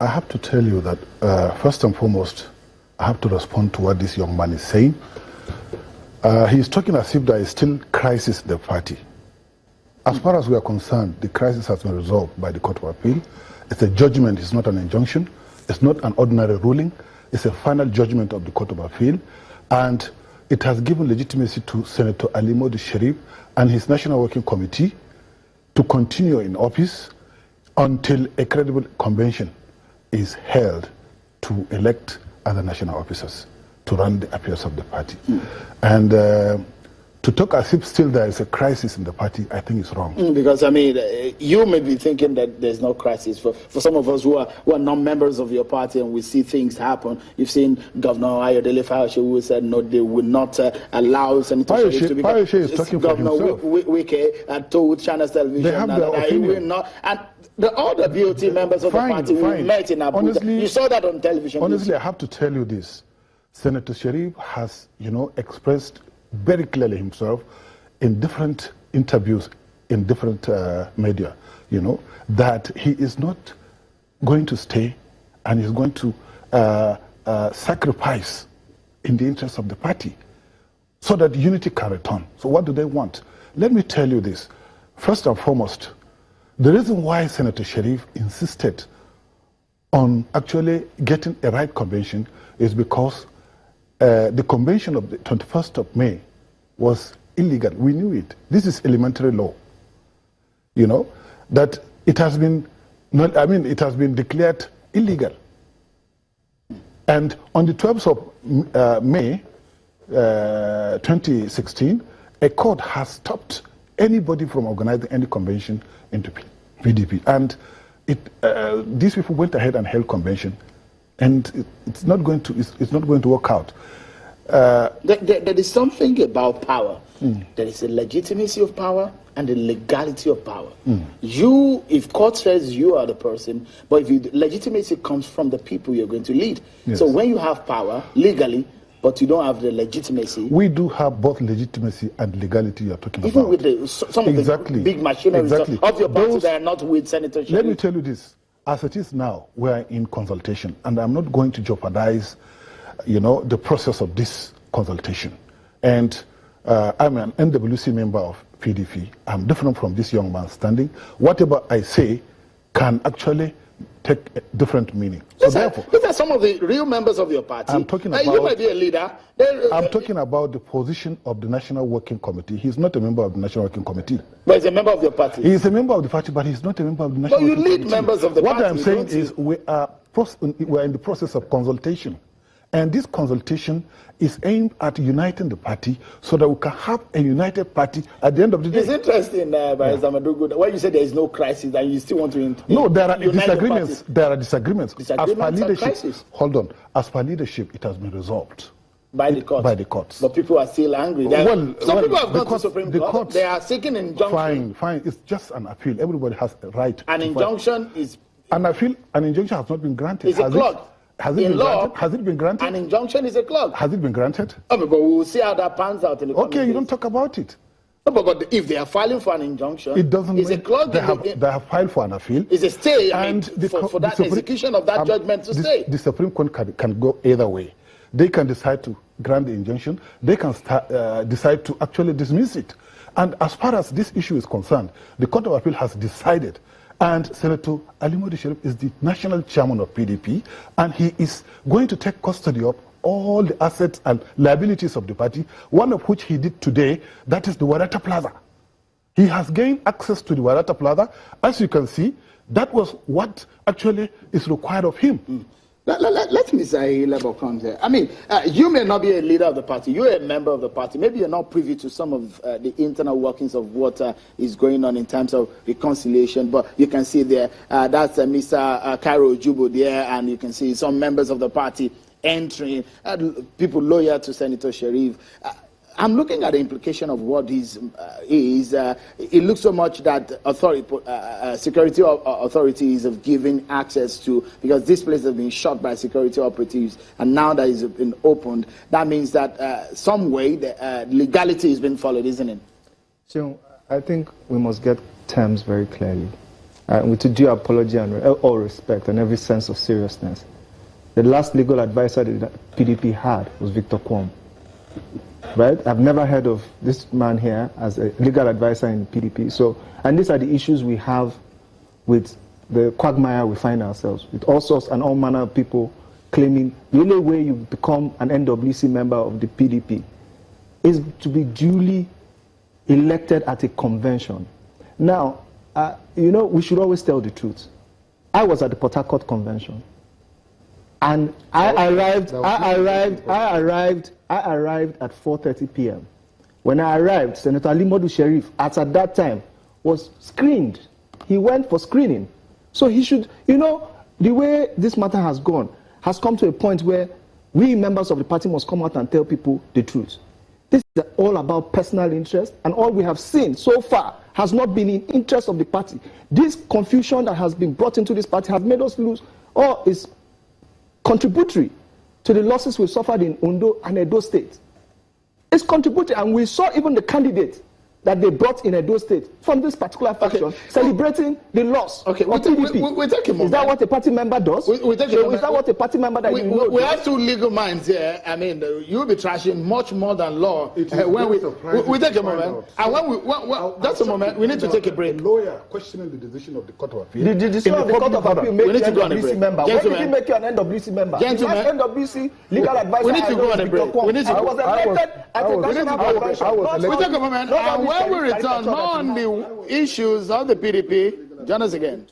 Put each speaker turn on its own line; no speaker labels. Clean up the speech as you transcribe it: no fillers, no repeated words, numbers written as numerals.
I have to tell you that, first and foremost, I have to respond to what this young man is saying. He's talking as if there is still crisis in the party. As far as we are concerned, the crisis has been resolved by the Court of Appeal. It's a judgment, it's not an injunction. It's not an ordinary ruling. It's a final judgment of the Court of Appeal. And it has given legitimacy to Senator Alimodi Sharif and his National Working Committee to continue in office until a credible convention is held to elect other national officers to run the affairs of the party. And to talk as if still there is a crisis in the party, I think is wrong.
Because, I mean, you may be thinking that there's no crisis. For some of us who are non-members of your party and we see things happen, you've seen Governor Ayodele Fayose who said no, they would not allow Senator Sharif to be...
Fayose is talking
Governor
for himself.
Wike told Channels Television
they have
that he will not... And all the BOT members of the party who met in Abuja, honestly, you saw that on television.
Honestly, I have to tell you this. Senator Sharif has, expressed very clearly himself in different interviews in different media, that he is not going to stay and he's going to sacrifice in the interest of the party so that unity can return. So what do they want? Let me tell you this. First and foremost, the reason why Senator Sharif insisted on actually getting a right convention is because the convention of the 21st of May was illegal. We knew it. This is elementary law. That it has been, it has been declared illegal. And on the 12th of May 2016, a court has stopped anybody from organizing any convention into PDP. And these people went ahead and held convention. And it's not going to work out.
There is something about power. There is a legitimacy of power and the legality of power. If court says you are the person, but if legitimacy comes from the people you're going to lead. Yes. So when you have power legally, but you don't have the legitimacy.
We do have both legitimacy and legality you're talking
even
about.
Even with some of the big machinery of your party that are not with Senator Sharif.
Let me tell you this. As it is now, we are in consultation, and I'm not going to jeopardize, the process of this consultation. And I'm an NWC member of PDP. I'm different from this young man standing. Whatever I say can actually take a different meaning. So therefore,
these are some of the real members of your party.
I'm talking about,
you might be a leader.
I'm talking about the position of the National Working Committee. He's not a member of the National Working Committee.
But he's a member of your party.
He is a member of the party, but he's not a member of the National Working Committee.
But you lead members of the party.
What I'm saying is we're in the process of consultation. And this consultation is aimed at uniting the party so that we can have a united party at the end of the day.
It's interesting, Barrister Madugu, why you say there is no crisis and you still want to
No, there are disagreements. There are disagreements.
Disagreements and crisis.
Hold on. As per leadership, it has been resolved.
By the courts?
By the courts.
But people are still angry. Some people have gone to Supreme Court. They are seeking injunction.
Fine. It's just an appeal. Everybody has a right.
An injunction is...
And I feel an injunction has not been granted.
It's a clog.
Has it been granted?
An injunction is a clog.
Has it been granted?
But we will see how that pans out in the
Okay, you don't talk about it.
No, but if they are filing for an injunction,
it doesn't
it's
mean
a clog.
They have filed for an appeal.
It's a stay, for that execution of that judgment to stay.
The Supreme Court can go either way. They can decide to grant the injunction. They can decide to actually dismiss it. And as far as this issue is concerned, the Court of Appeal has decided. And Senator Alimodi Sharif is the national chairman of PDP, and he is going to take custody of all the assets and liabilities of the party, one of which he did today, that is the Warata Plaza. He has gained access to the Warata Plaza. As you can see, that was what actually is required of him.
Let me say level comes here. I mean, you may not be a leader of the party. You're a member of the party. Maybe you're not privy to some of the internal workings of what is going on in terms of reconciliation. But you can see there, that's Mr. Cairo Jubo there, and you can see some members of the party entering, people loyal to Senator Sharif. I'm looking at the implication of what this is. It looks so much that security authorities have given access to, because this place has been shot by security operatives, and now that it's been opened, that means that some way the legality has been followed, isn't it?
So I think we must get terms very clearly. with due apology and all respect and every sense of seriousness, the last legal advisor that PDP had was Victor Kwom. Right? I've never heard of this man here as a legal advisor in PDP. So, and these are the issues we have with the quagmire we find ourselves, with all sorts and all manner of people claiming the only way you become an NWC member of the PDP is to be duly elected at a convention. Now, you know, we should always tell the truth. I was at the Port Harcourt convention, and I arrived at 4:30 p.m. When I arrived, Senator Ali Modu Sherif, at that time, was screened. He went for screening. So he should, you know, the way this matter has gone, has come to a point where we members of the party must come out and tell people the truth. This is all about personal interest, and all we have seen so far has not been in interest of the party. This confusion that has been brought into this party has made us lose, or is contributory to the losses we suffered in Ondo and Edo State. It's contributory, and we saw even the candidate that they brought in Edo State from this particular faction celebrating the loss of PDP.
We take a moment.
Is that what a party member does?
We take a moment.
Is that what a party member that you know
we
does?
have two legal minds here. I mean, you'll be trashing much more than law. When we take a moment. And when that's a moment, we need to take a break.
A lawyer questioning the decision of the Court of Appeal.
The decision of the Court of Appeal make you an NWC member. When did he make you an NWC member?
Gentlemen,
the last NWC legal advisor.
We need to go on a break. We need to
I was elected at a national convention.
We take a moment. And when we return, more on the issues of the PDP. Join us again.